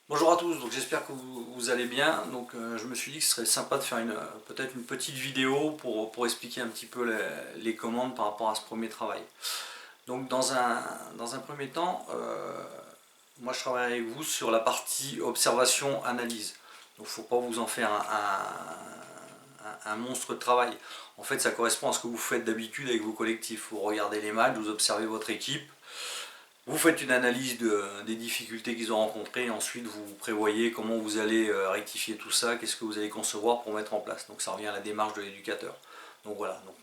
Bonjour à tous, donc j'espère que vous allez bien. Donc je me suis dit que ce serait sympa de faire peut-être une petite vidéo pour expliquer un petit peu les commandes par rapport à ce premier travail. Donc dans un premier temps, moi je travaille avec vous sur la partie observation-analyse. Donc il ne faut pas vous en faire un monstre de travail. En fait ça correspond à ce que vous faites d'habitude avec vos collectifs. Vous regardez les matchs, vous observez votre équipe, vous faites une analyse des difficultés qu'ils ont rencontrées et ensuite vous prévoyez comment vous allez rectifier tout ça, qu'est-ce que vous allez concevoir pour mettre en place. Donc ça revient à la démarche de l'éducateur. Donc voilà, donc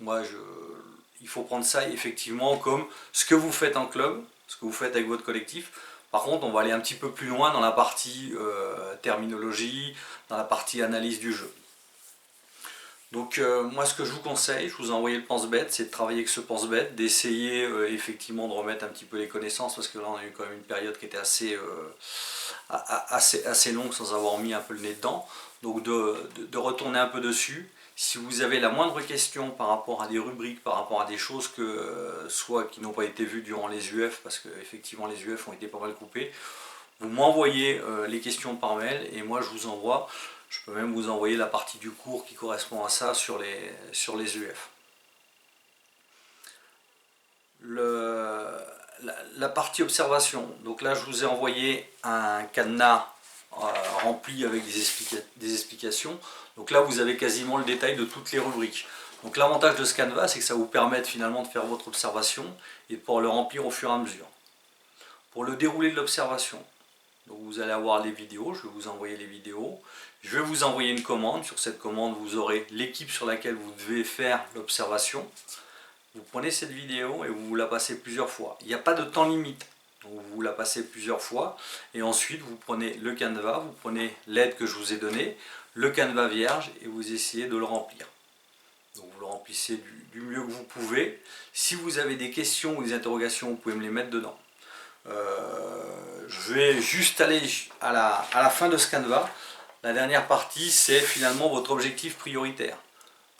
il faut prendre ça effectivement comme ce que vous faites en club, ce que vous faites avec votre collectif. Par contre, on va aller un petit peu plus loin dans la partie terminologie, dans la partie analyse du jeu. Donc moi ce que je vous conseille, je vous ai envoyé le pense-bête, c'est de travailler avec ce pense-bête, d'essayer effectivement de remettre un petit peu les connaissances, parce que là on a eu quand même une période qui était assez longue sans avoir mis un peu le nez dedans, donc de retourner un peu dessus. Si vous avez la moindre question par rapport à des rubriques, par rapport à des choses soit qui n'ont pas été vues durant les UF, parce que effectivement les UF ont été pas mal coupés, vous m'envoyez les questions par mail et moi je vous envoie. Je peux même vous envoyer la partie du cours qui correspond à ça sur les UF. La partie observation, donc là je vous ai envoyé un cadenas rempli avec des explications. Donc là vous avez quasiment le détail de toutes les rubriques. Donc l'avantage de ce canevas, c'est que ça vous permet finalement de faire votre observation et de pouvoir le remplir au fur et à mesure. Pour le déroulé de l'observation, donc vous allez avoir les vidéos, je vais vous envoyer les vidéos. Je vais vous envoyer une commande. Sur cette commande, vous aurez l'équipe sur laquelle vous devez faire l'observation. Vous prenez cette vidéo et vous la passez plusieurs fois. Il n'y a pas de temps limite. Donc vous la passez plusieurs fois. Et ensuite, vous prenez le canevas, vous prenez l'aide que je vous ai donnée, le canevas vierge, et vous essayez de le remplir. Donc vous le remplissez du mieux que vous pouvez. Si vous avez des questions ou des interrogations, vous pouvez me les mettre dedans. Je vais juste aller à la fin de ce canevas. La dernière partie, c'est finalement votre objectif prioritaire.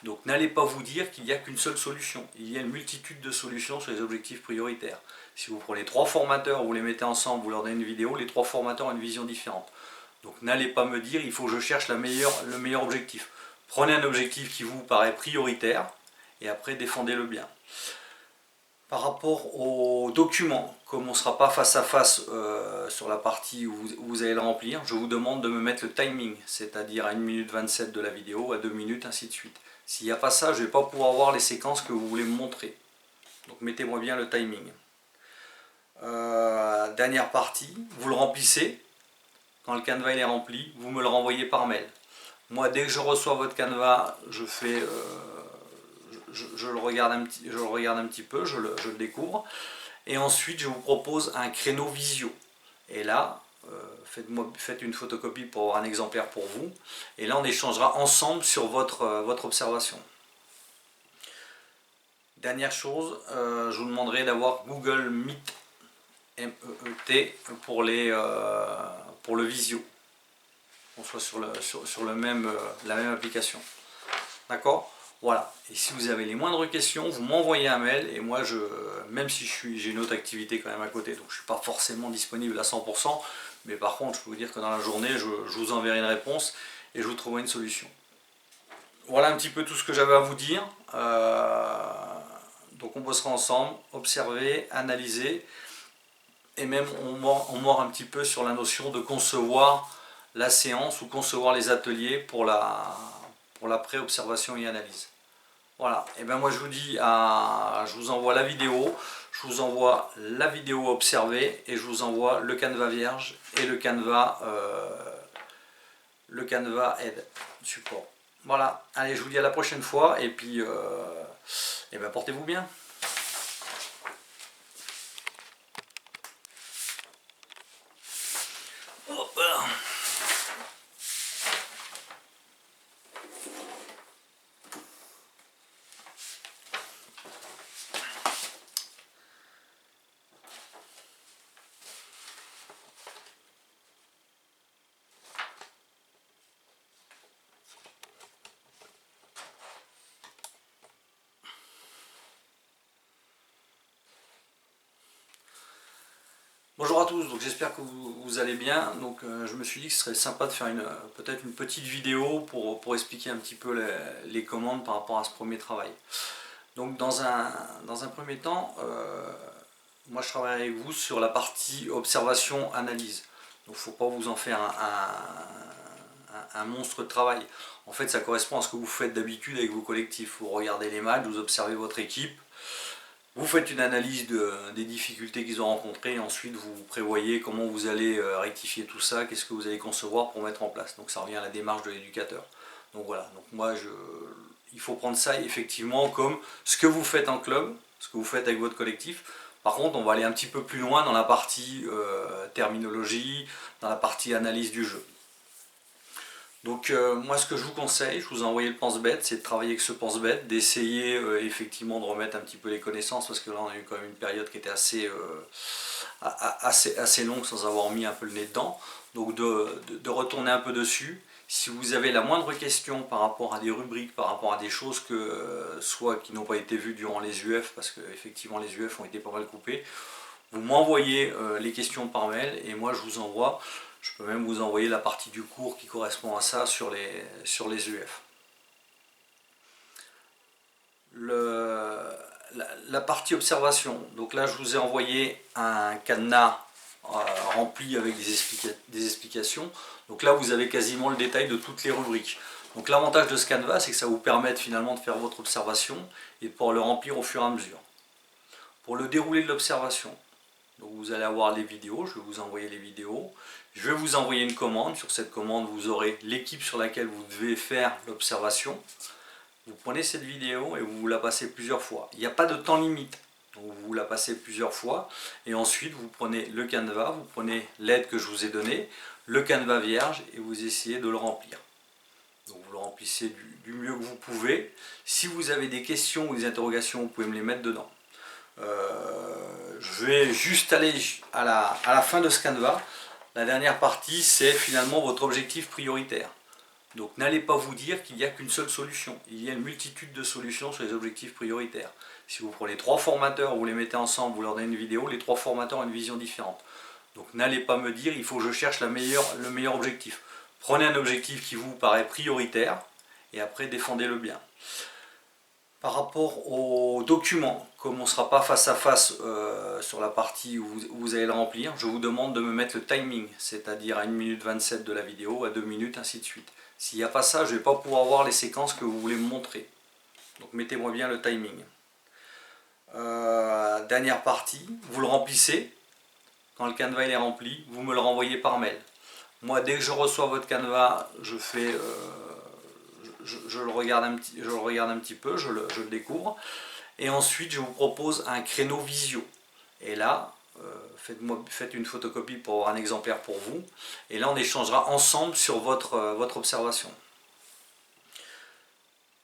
Donc n'allez pas vous dire qu'il n'y a qu'une seule solution. Il y a une multitude de solutions sur les objectifs prioritaires. Si vous prenez 3 formateurs, vous les mettez ensemble, vous leur donnez une vidéo, les 3 formateurs ont une vision différente. Donc n'allez pas me dire il faut que je cherche le meilleur objectif. Prenez un objectif qui vous paraît prioritaire et après défendez-le bien. Par rapport aux documents, comme on ne sera pas face à face sur la partie où vous allez le remplir, je vous demande de me mettre le timing, c'est-à-dire à 1 minute 27 de la vidéo, à 2 minutes, ainsi de suite. S'il n'y a pas ça, je ne vais pas pouvoir voir les séquences que vous voulez me montrer. Donc mettez-moi bien le timing. Dernière partie, vous le remplissez. Quand le canevas est rempli, vous me le renvoyez par mail. Moi, dès que je reçois votre canevas, je le regarde un petit peu, je le découvre. Et ensuite, je vous propose un créneau visio. Et là, faites une photocopie pour avoir un exemplaire pour vous. Et là, on échangera ensemble sur votre observation. Dernière chose, je vous demanderai d'avoir Google Meet, MEET, pour le visio. Qu'on soit sur la même application. D'accord ? Voilà. Et si vous avez les moindres questions, vous m'envoyez un mail et moi, même si j'ai une autre activité quand même à côté, donc je ne suis pas forcément disponible à 100%, mais par contre, je peux vous dire que dans la journée, je vous enverrai une réponse et je vous trouverai une solution. Voilà un petit peu tout ce que j'avais à vous dire. Donc on bossera ensemble, observer, analyser, et même on mord un petit peu sur la notion de concevoir la séance ou concevoir les ateliers pour la pré-observation et analyse. Voilà, et bien moi je vous dis, je vous envoie la vidéo, je vous envoie la vidéo observée et je vous envoie le canevas vierge et le canevas aide, support. Voilà, allez, je vous dis à la prochaine fois et puis et ben portez-vous bien. Bonjour à tous, donc j'espère que vous allez bien. Donc je me suis dit que ce serait sympa de faire peut-être une petite vidéo pour expliquer un petit peu les commandes par rapport à ce premier travail. Donc dans un premier temps, moi je travaille avec vous sur la partie observation-analyse. Donc il ne faut pas vous en faire un monstre de travail. En fait ça correspond à ce que vous faites d'habitude avec vos collectifs. Vous regardez les matchs, vous observez votre équipe. Vous faites une analyse des difficultés qu'ils ont rencontrées et ensuite vous prévoyez comment vous allez rectifier tout ça, qu'est-ce que vous allez concevoir pour mettre en place. Donc ça revient à la démarche de l'éducateur. Donc voilà, donc moi il faut prendre ça effectivement comme ce que vous faites en club, ce que vous faites avec votre collectif. Par contre on va aller un petit peu plus loin dans la partie terminologie, dans la partie analyse du jeu. Donc moi ce que je vous conseille, je vous ai envoyé le pense-bête, c'est de travailler avec ce pense-bête, d'essayer effectivement de remettre un petit peu les connaissances, parce que là on a eu quand même une période qui était assez longue sans avoir mis un peu le nez dedans. Donc de retourner un peu dessus. Si vous avez la moindre question par rapport à des rubriques, par rapport à des choses soit qui n'ont pas été vues durant les UF, parce que effectivement les UF ont été pas mal coupés, vous m'envoyez les questions par mail et moi je vous envoie. Je peux même vous envoyer la partie du cours qui correspond à ça sur les UF. La partie observation, donc là je vous ai envoyé un cadenas rempli avec des explications. Donc là vous avez quasiment le détail de toutes les rubriques. Donc l'avantage de ce canevas, c'est que ça vous permet finalement de faire votre observation et de pouvoir le remplir au fur et à mesure. Pour le déroulé de l'observation, donc vous allez avoir les vidéos, je vais vous envoyer les vidéos. Je vais vous envoyer une commande. Sur cette commande, vous aurez l'équipe sur laquelle vous devez faire l'observation. Vous prenez cette vidéo et vous la passez plusieurs fois. Il n'y a pas de temps limite. Donc vous la passez plusieurs fois. Et ensuite, vous prenez le canevas, vous prenez l'aide que je vous ai donnée, le canevas vierge, et vous essayez de le remplir. Donc vous le remplissez du mieux que vous pouvez. Si vous avez des questions ou des interrogations, vous pouvez me les mettre dedans. Je vais juste aller à la fin de ce canevas. La dernière partie, c'est finalement votre objectif prioritaire. Donc n'allez pas vous dire qu'il n'y a qu'une seule solution. Il y a une multitude de solutions sur les objectifs prioritaires. Si vous prenez 3 formateurs, vous les mettez ensemble, vous leur donnez une vidéo, les 3 formateurs ont une vision différente. Donc n'allez pas me dire il faut que je cherche le meilleur objectif. Prenez un objectif qui vous paraît prioritaire et après défendez-le bien. Par rapport aux documents, comme on ne sera pas face à face sur la partie où vous allez le remplir, je vous demande de me mettre le timing, c'est-à-dire à 1 minute 27 de la vidéo, à 2 minutes, ainsi de suite. S'il n'y a pas ça, je ne vais pas pouvoir voir les séquences que vous voulez me montrer. Donc mettez-moi bien le timing. Dernière partie, vous le remplissez. Quand le canevas est rempli, vous me le renvoyez par mail. Moi, dès que je reçois votre canevas, je le regarde un petit peu, je le découvre. Et ensuite, je vous propose un créneau visio. Et là, faites une photocopie pour avoir un exemplaire pour vous. Et là, on échangera ensemble sur votre observation.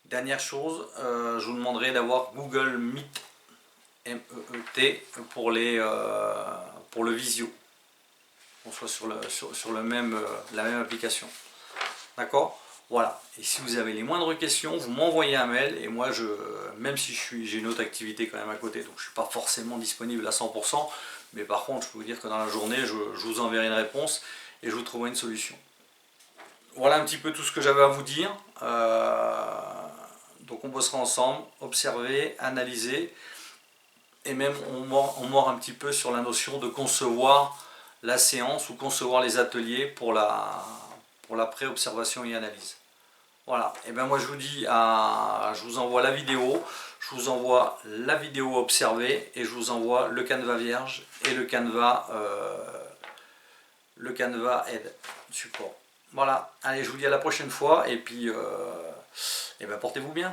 Dernière chose, je vous demanderai d'avoir Google Meet, M-E-E-T, pour le visio. Qu'on soit sur la même application. D'accord ? Voilà. Et si vous avez les moindres questions, vous m'envoyez un mail et moi, même si j'ai une autre activité quand même à côté, donc je ne suis pas forcément disponible à 100%, mais par contre, je peux vous dire que dans la journée, je vous enverrai une réponse et je vous trouverai une solution. Voilà un petit peu tout ce que j'avais à vous dire. Donc on bossera ensemble, observer, analyser, et même on mord un petit peu sur la notion de concevoir la séance ou concevoir les ateliers pour la pré-observation et analyse. Voilà, et bien moi je vous dis, je vous envoie la vidéo, je vous envoie la vidéo observée et je vous envoie le canevas vierge et le canevas aide, support. Voilà, allez, je vous dis à la prochaine fois et puis portez-vous bien.